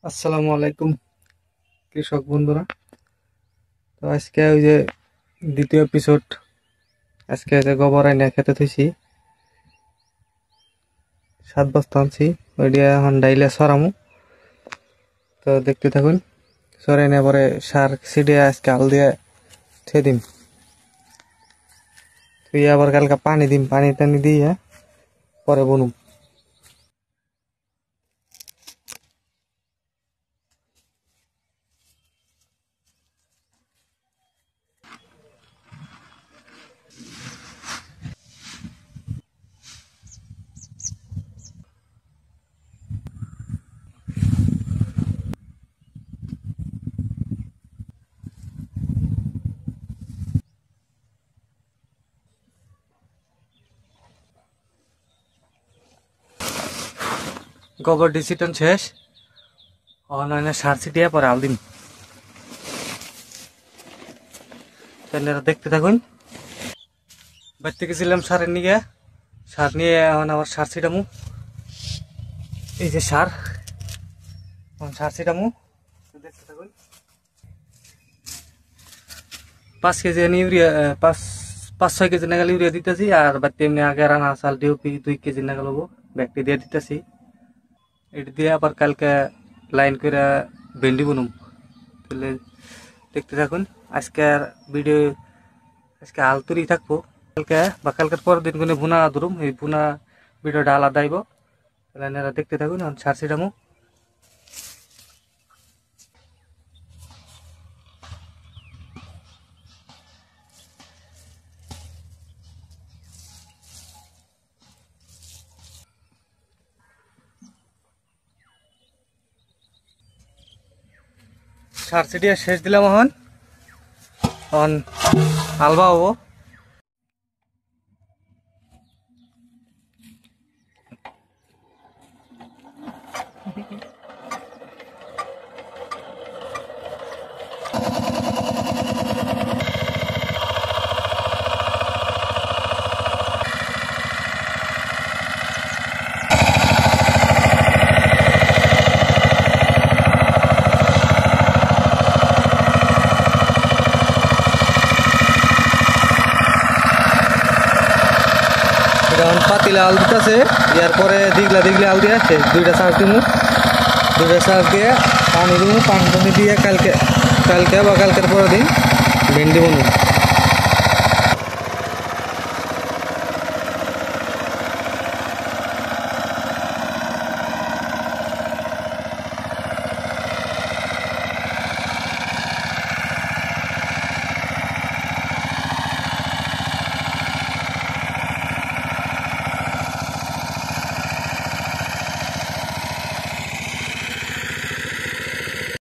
আসসালামু আলাইকুম কৃষক বন্ধুরা। তো আজকে ওই যে দ্বিতীয় এপিসোড। আজকে যে গোবর আইনা খেতে থইছি, 7 বস্তা আনছি, ওইটা এখন ডাইলে সরামু। তো দেখতে থাকুন। সরাই না পরে সার ছিটিয়ে আজকে আল দিয়ে থুয়ে দিম। তুই আবার কালকে পানি দিম, পানি টানি দিয়ে পরে বনুম। গোবর ডিসিটন শেষ, অনলাইনে সার ছিটিয়ে পরে আল দিম। তাহলে দেখতে থাকুন। বাড়িতে গেছিলাম সারের নিয়ে, সার নিয়ে এখন আবার সার ছিটামু। এই যে সার, সার ছিটামু, দেখতে থাকুন। 5 কেজি ইউরিয়া, 5-6 কেজি নাগাল ইউরিয়া দিতেছি। আর বাড়িতে এমনি আগে রানা চাল ডিউপি 2 কেজি নাগাল হবো, ব্যাগটি দিয়ে দিতেছি। এটা দিয়ে আবার কালকে লাইন করে ভেন্ডি বুনুম। তাহলে দেখতে থাকুন। আজকের ভিডিও আজকে আলতুরি থাকবো। কালকে বা কালকের পরের দিন কোনো ভুনা ধরুম, এই ভুনা ভিডিওটা আলাদা আইব। তাহলে আপনারা দেখতে থাকুন। সার ছিটামু। সার ছিটিয়ে শেষ দিলাম। এখন আলবা হবো। এখন পাতিলে আল দিতেছে, ইয়ার পরে দিগলা দিগলা আল দিয়ে আছে। 2টা চার্জ দিব, 2টা চার্জ দিয়ে পানি দিব। পানি টানি দিয়ে কালকে বা কালকের পরের দিন ভেন্ডি বনু।